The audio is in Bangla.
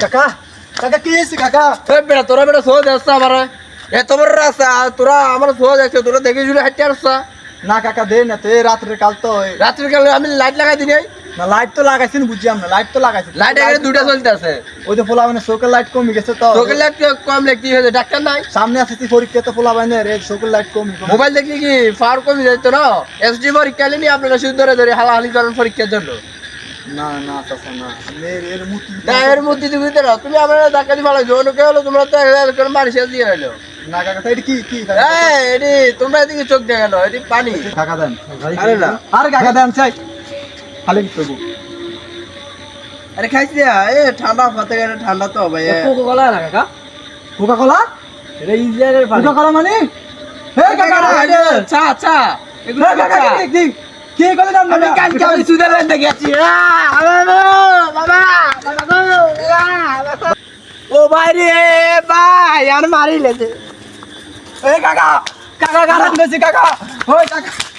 কাকা কাকা কি হয়েছে কাকা? বেটা তোরা বেটা সোজ আসছে আমার এত বড় রাস্তা তোরা আমার সোজ আসছে তোরা দেখে শুনে হাঁটতে আসছা না কাকা দে না তো এই রাত্রে কাল তো রাত্রে কালে আমি লাইট লাগাই দিই নাই না লাইট তো লাগাইছেন বুঝি আমরা লাইট তো লাগাইছি লাইট এখানে দুটা চলতে আছে ওই তো পোলা মানে চোখের লাইট কমে গেছে তো চোখের লাইট কম লাগতে হয়েছে ডাক্তার নাই সামনে আসছে পরীক্ষা তো পোলা মানে রে চোখের লাইট কমে মোবাইল দেখলে কি ফার কমে যাইতো না এসডি পরীক্ষা নিয়ে আপনারা শুধু ধরে ধরে হালাহালি করেন পরীক্ষার জন্য না না চাচা না এর মূর্তি না এর মধ্যে তুমি না তুমি আমার ধাক্কা দিয়ে ভালো জোনকে হলো তোমরা তো করে মারি শেষ দিয়ে গেলো না কাকা তো এটা কি কি এটি তোমরা এদিকে চোখ দিয়ে গেল এটি পানি কাকা দেন আরে না আরে কাকা দেন চাই খালি তবু আরে খাইছি এ ঠান্ডা ফাতে গেলে ঠান্ডা তো ভাই কোকা কোলা না কাকা কোকা কোলা এটা ইজারের পানি কোকা কোলা মানে হে কাকা চা চা এগুলো কাকা কি কি করে নাম আমি কালকে আমি সুইজারল্যান্ডে গেছি ও ভাই রে ভাই আর মারি লেছে এ কাকা কাকা কাকা কাকা ওই কাকা